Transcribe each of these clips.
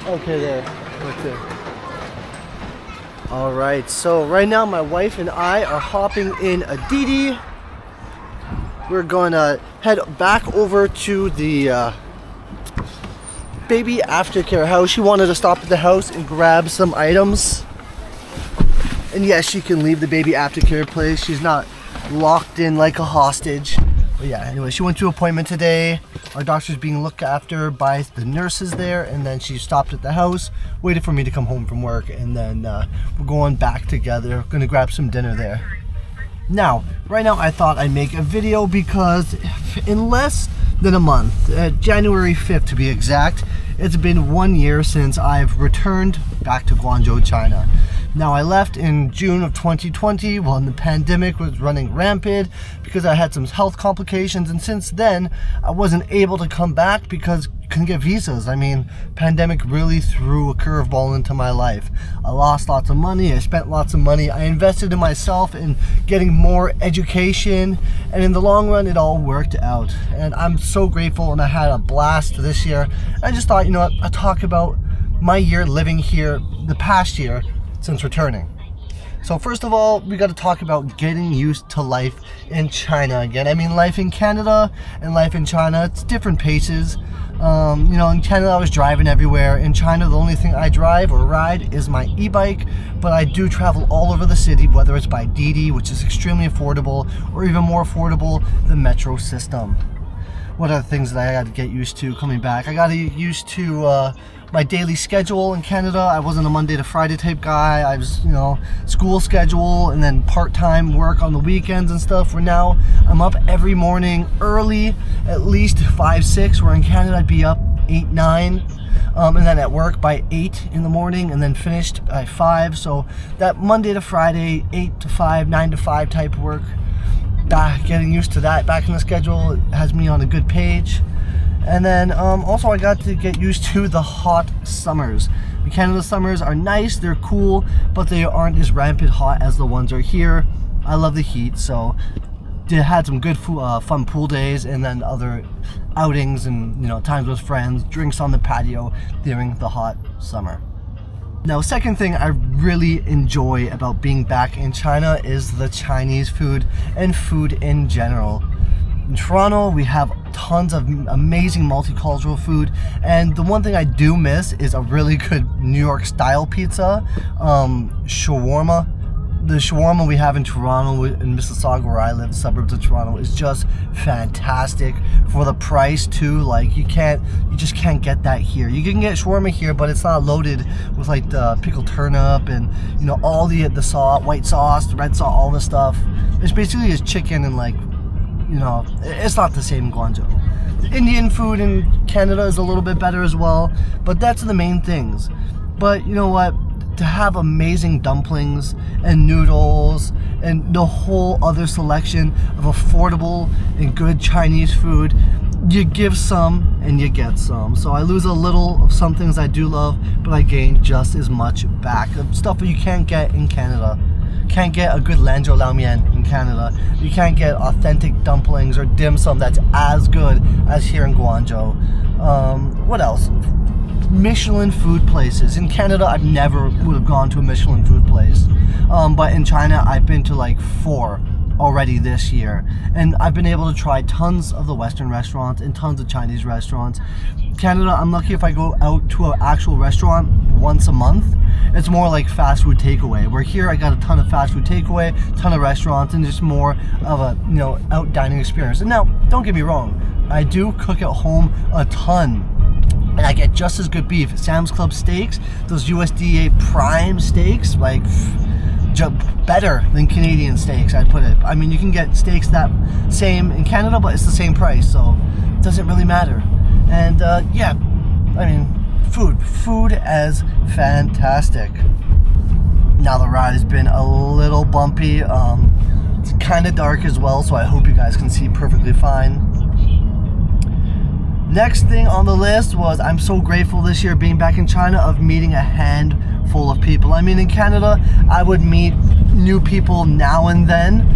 Okay, there. Right there. All right, so right now my wife and I are hopping in a Didi. We're going to head back over to the baby aftercare house. She wanted to stop at the house and grab some items. And yes, she can leave the baby aftercare place. She's not locked in like a hostage. But yeah, anyway, she went to an appointment today. Our doctor's being looked after by the nurses there, and then she stopped at the house, waited for me to come home from work, and then we're going back together. Gonna grab some dinner there. Now, right now I thought I'd make a video because in less than a month, January 5th to be exact, it's been 1 year since I've returned back to Guangzhou, China. Now, I left in June of 2020 when the pandemic was running rampant because I had some health complications, and since then I wasn't able to come back because I couldn't get visas. I mean, pandemic really threw a curveball into my life. I lost lots of money, I spent lots of money, I invested in myself in getting more education, and in the long run it all worked out. And I'm so grateful, and I had a blast this year. I just thought, you know what, I'll talk about my year living here, the past year, since returning. So first of all, we got to talk about getting used to life in China again. I mean, life in Canada and life in China, it's different paces. You know, in Canada I was driving everywhere. In China, the only thing I drive or ride is my e-bike, but I do travel all over the city, whether it's by Didi, which is extremely affordable, or even more affordable, the metro system. What are the things that I got to get used to coming back? I got to get used to my daily schedule in Canada. I wasn't a Monday to Friday type guy. I was, you know, school schedule and then part-time work on the weekends and stuff. Where now I'm up every morning early, at least 5, 6. Where in Canada I'd be up 8, 9. And then at work by 8 in the morning, and then finished by 5. So that Monday to Friday, 8 to 5, 9 to 5 type work. Getting used to that back in the schedule has me on a good page. And then also I got to get used to the hot summers. In Canada, summers are nice, they're cool, but they aren't as rampant hot as the ones are here. I love the heat, so had some good fun pool days, and then other outings and, you know, times with friends, drinks on the patio during the hot summer. Now, second thing I really enjoy about being back in China is the Chinese food and food in general. In Toronto, we have tons of amazing multicultural food, and the one thing I do miss is a really good New York style pizza, shawarma. The shawarma we have in Toronto, in Mississauga where I live, suburbs of Toronto, is just fantastic for the price too. Like, you just can't get that here. You can get shawarma here, but it's not loaded with like the pickled turnip and, you know, all the sauce, white sauce, red sauce, all this stuff. It's basically just chicken and, like, you know, it's not the same in Guangzhou. The Indian food in Canada is a little bit better as well, but that's the main things. But you know what? To have amazing dumplings and noodles and the whole other selection of affordable and good Chinese food, you give some and you get some. So I lose a little of some things I do love, but I gain just as much back. Stuff that you can't get in Canada. Can't get a good Lanzhou Lao Mian in Canada. You can't get authentic dumplings or dim sum that's as good as here in Guangzhou. What else? Michelin food places. In Canada, I've never would have gone to a Michelin food place. But in China, I've been to like 4 already this year. And I've been able to try tons of the Western restaurants and tons of Chinese restaurants. Canada, I'm lucky if I go out to an actual restaurant once a month. It's more like fast food takeaway. Where here, I got a ton of fast food takeaway, ton of restaurants, and just more of a, you know, out dining experience. And now, don't get me wrong, I do cook at home a ton. And I get just as good beef. Sam's Club steaks, those USDA prime steaks, like better than Canadian steaks, I'd put it. I mean, you can get steaks that same in Canada, but it's the same price, so it doesn't really matter. And yeah, I mean, food as fantastic. Now the ride has been a little bumpy. It's kind of dark as well, so I hope you guys can see perfectly fine. Next thing on the list was, I'm so grateful this year being back in China of meeting a handful of people. I mean, in Canada, I would meet new people now and then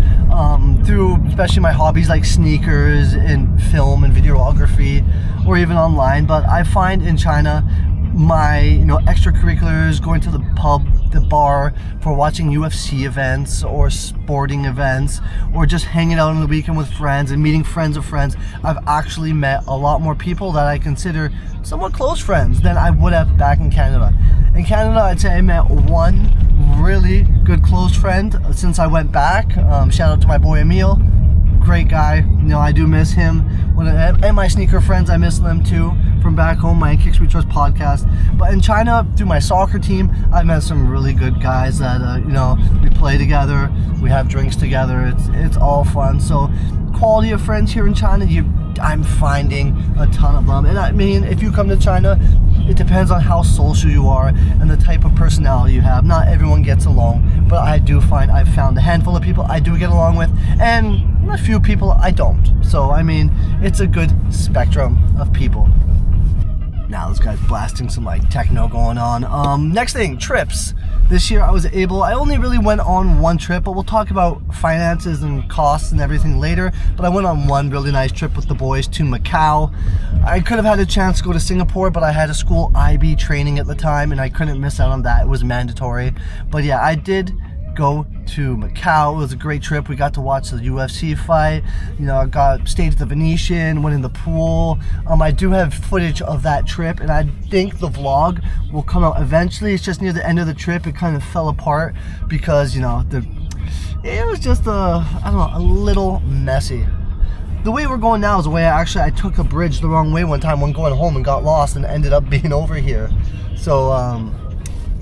through especially my hobbies like sneakers and film and videography, or even online. But I find in China, my extracurriculars, going to the pub, the bar, for watching UFC events or sporting events, or just hanging out on the weekend with friends and meeting friends of friends, I've actually met a lot more people that I consider somewhat close friends than I would have back in Canada. In Canada, I'd say I met one really good close friend since I went back. Shout out to my boy Emil. Great guy. I do miss him. And my sneaker friends, I miss them too from back home, my Kicks We Trust podcast. But in China, through my soccer team, I've met some really good guys that we play together, we have drinks together. It's all fun. So quality of friends here in China, I'm finding a ton of them. And I mean, if you come to China, it depends on how social you are and the type of personality you have. Not everyone gets along, but I do find I've found a handful of people I do get along with, and a few people I don't. So I mean, it's a good spectrum of people. Now this guy's blasting some techno going on. Next thing, trips. This year I only really went on one trip, but we'll talk about finances and costs and everything later. But I went on one really nice trip with the boys to Macau. I could have had a chance to go to Singapore, but I had a school IB training at the time and I couldn't miss out on that. It was mandatory. But yeah, I did go to Macau. It was a great trip. We got to watch the UFC fight. I stayed at the Venetian, went in the pool. I do have footage of that trip, and I think the vlog will come out eventually. It's just near the end of the trip, it kind of fell apart because it was just a little messy. The way we're going now is the way I took a bridge the wrong way one time when going home and got lost and ended up being over here. So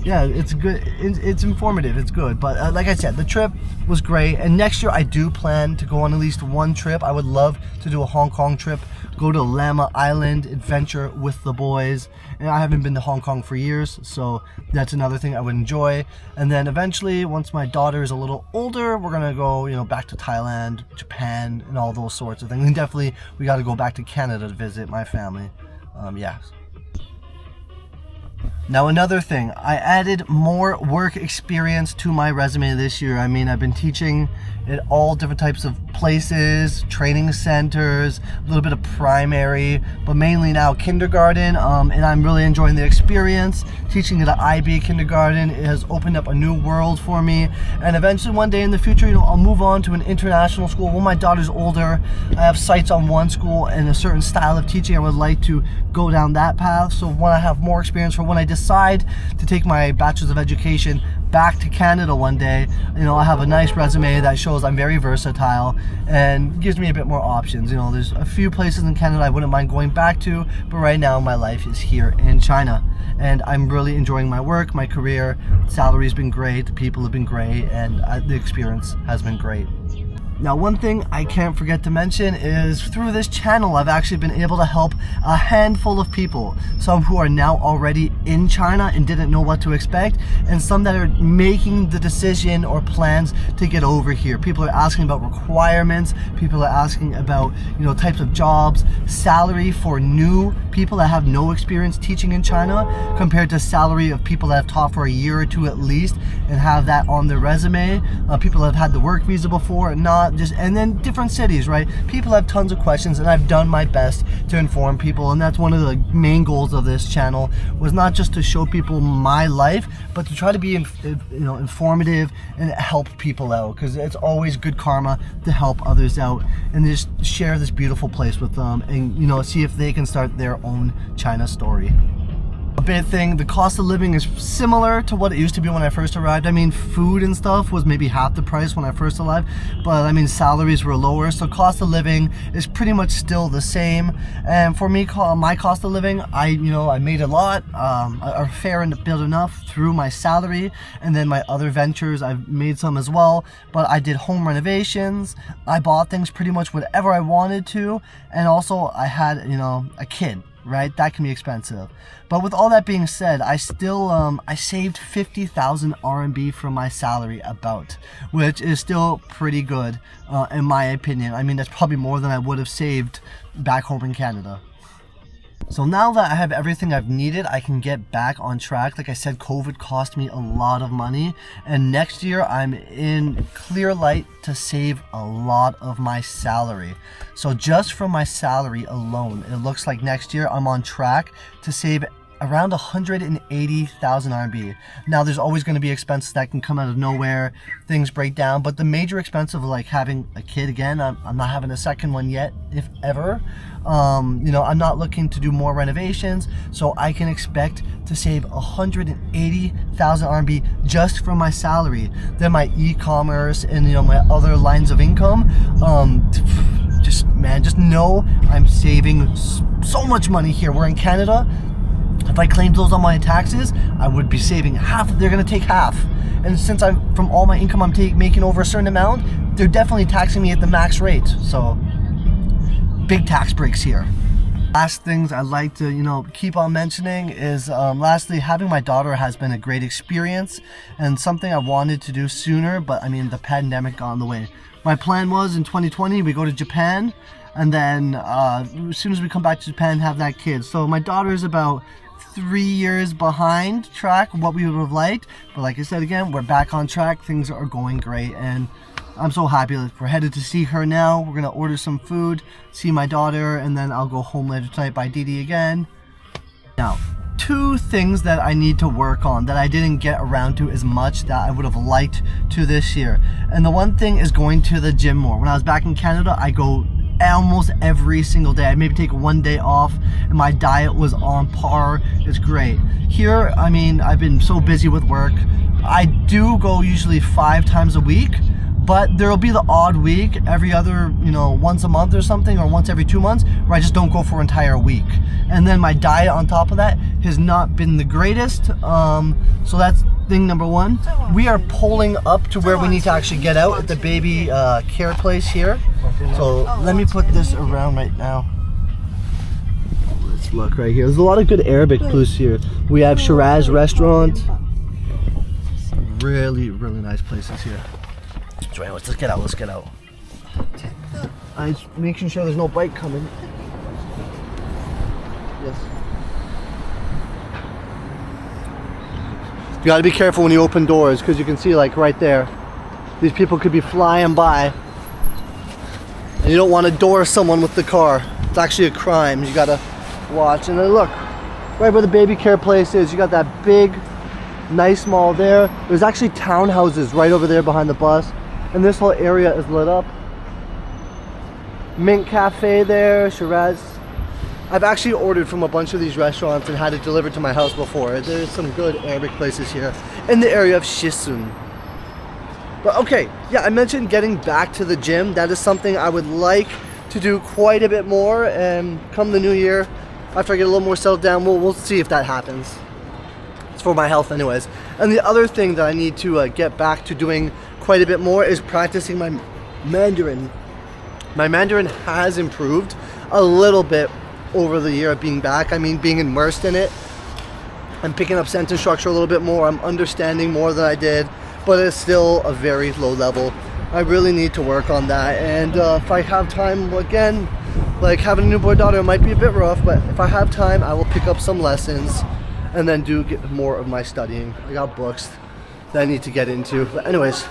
yeah, it's good. It's informative. It's good. But like I said, the trip was great. And next year, I do plan to go on at least one trip. I would love to do a Hong Kong trip, go to Llama Island adventure with the boys. And I haven't been to Hong Kong for years, so that's another thing I would enjoy. And then eventually, once my daughter is a little older, we're gonna go, back to Thailand, Japan, and all those sorts of things. And definitely, we got to go back to Canada to visit my family. Yeah. Now another thing, I added more work experience to my resume this year. I mean, I've been teaching at all different types of places, training centers, a little bit of primary, but mainly now kindergarten, and I'm really enjoying the experience. Teaching at an IB kindergarten, it has opened up a new world for me, and eventually one day in the future, I'll move on to an international school. When my daughter's older, I have sights on one school and a certain style of teaching. I would like to go down that path, so when I have more experience, for when I decide to take my Bachelor's of Education back to Canada one day, I have a nice resume that shows I'm very versatile and gives me a bit more options. There's a few places in Canada I wouldn't mind going back to, but right now my life is here in China, and I'm really enjoying my work, my career. Salary's been great, the people have been great, and the experience has been great. Now, one thing I can't forget to mention is through this channel, I've actually been able to help a handful of people. Some who are now already in China and didn't know what to expect, and some that are making the decision or plans to get over here. People are asking about requirements. People are asking about, types of jobs, salary for new people that have no experience teaching in China compared to salary of people that have taught for a year or two at least and have that on their resume. People that have had the work visa before and not. And then different cities, right? People have tons of questions, and I've done my best to inform people, and that's one of the main goals of this channel, was not just to show people my life, but to try to be informative and help people out, because it's always good karma to help others out and just share this beautiful place with them and see if they can start their own China story. A big thing, the cost of living is similar to what it used to be when I first arrived. I mean, food and stuff was maybe half the price when I first arrived, but I mean, salaries were lower, so cost of living is pretty much still the same. And for me, my cost of living, I made a lot, a fair and built enough through my salary, and then my other ventures, I've made some as well, but I did home renovations, I bought things pretty much whatever I wanted to, and also I had, a kid. Right, that can be expensive. But with all that being said, I still I saved 50,000 RMB from my salary which is still pretty good in my opinion. I mean, that's probably more than I would have saved back home in Canada. So now that I have everything I've needed, I can get back on track. Like I said, COVID cost me a lot of money, and next year I'm in clear light to save a lot of my salary. So just from my salary alone, it looks like next year I'm on track to save around 180,000 RMB. Now there's always going to be expenses that can come out of nowhere, things break down, but the major expense of like having a kid again, I'm not having a second one yet, if ever. You know, I'm not looking to do more renovations, so I can expect to save 180,000 RMB just from my salary. Then my e-commerce and, you know, my other lines of income, just know I'm saving so much money here. We're in Canada. If I claimed those on my taxes, I would be saving half. They're gonna take half. And since I'm, from all my income I'm making over a certain amount, they're definitely taxing me at the max rate. So, big tax breaks here. Last things I'd like to, you know, keep on mentioning is, lastly, having my daughter has been a great experience and something I wanted to do sooner, but I mean, the pandemic got in the way. My plan was in 2020, we go to Japan, and then as soon as we come back to Japan, have that kid. So my daughter is about 3 years behind track what we would have liked, but like I said again, we're back on track. Things are going great, and I'm so happy. We're headed to see her now. We're gonna order some food, see my daughter, and then I'll go home later tonight by Didi again. Now, 2 things that I need to work on that I didn't get around to as much that I would have liked to this year. And the one thing is going to the gym more. When I was back in Canada, I go almost every single day. I'd maybe take 1 day off, and my diet was on par. It's great. Here, I mean, I've been so busy with work. I do go usually 5 times a week, but there'll be the odd week every other, you know, once a month or something, or once every 2 months, where I just don't go for an entire week. And then my diet on top of that has not been the greatest. So that's thing number 1. We are pulling up to where we need to actually get out at the baby care place here. So let me put this around right now. Let's look right here. There's a lot of good Arabic place here. We have Shiraz restaurant. Really, really nice places here. So anyways, let's get out, let's get out. I'm making sure there's no bike coming. Yes. You gotta be careful when you open doors, because you can see, like, right there, these people could be flying by. And you don't want to door someone with the car. It's actually a crime. You gotta watch. And then look, right where the baby care place is, you got that big, nice mall there. There's actually townhouses right over there behind the bus. And this whole area is lit up. Mint Cafe there, Shiraz. I've actually ordered from a bunch of these restaurants and had it delivered to my house before. There's some good Arabic places here in the area of Shisun. But okay, yeah, I mentioned getting back to the gym. That is something I would like to do quite a bit more, and come the new year, after I get a little more settled down, we'll see if that happens. It's for my health anyways. And the other thing that I need to get back to doing quite a bit more is practicing my Mandarin. My Mandarin has improved a little bit over the year of being back. I mean, being immersed in it. I'm picking up sentence structure a little bit more. I'm understanding more than I did, but it's still a very low level. I really need to work on that. And if I have time, again, like having a newborn daughter, it might be a bit rough, but if I have time, I will pick up some lessons and then get more of my studying. I got books that I need to get into. But anyways,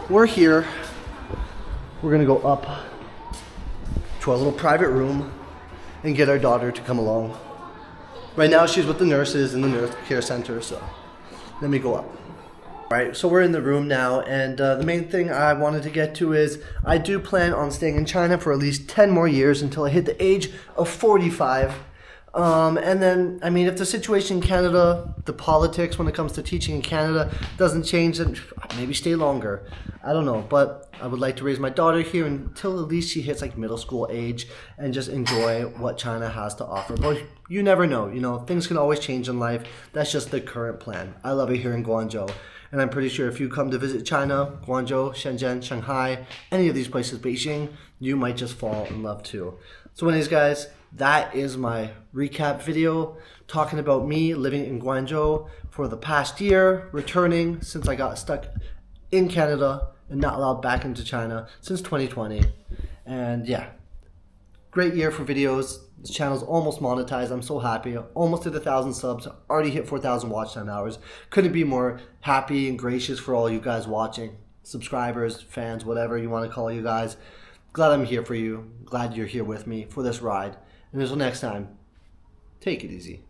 we're here. We're gonna go up to our little private room and get our daughter to come along. Right now she's with the nurses in the nurse care center, so let me go up. All right, so we're in the room now, and the main thing I wanted to get to is I do plan on staying in China for at least 10 more years until I hit the age of 45. And then, I mean, if the situation in Canada, the politics when it comes to teaching in Canada doesn't change, then maybe stay longer. I don't know, but I would like to raise my daughter here until at least she hits like middle school age and just enjoy what China has to offer. But you never know, you know, things can always change in life. That's just the current plan. I love it here in Guangzhou. And I'm pretty sure if you come to visit China, Guangzhou, Shenzhen, Shanghai, any of these places, Beijing, you might just fall in love too. So anyways, guys, that is my recap video talking about me living in Guangzhou for the past year, returning since I got stuck in Canada and not allowed back into China since 2020. And yeah, great year for videos. This channel's almost monetized. I'm so happy. Almost hit 1,000 subs. Already hit 4,000 watch time hours. Couldn't be more happy and gracious for all you guys watching. Subscribers, fans, whatever you want to call you guys. Glad I'm here for you. Glad you're here with me for this ride. And until next time, take it easy.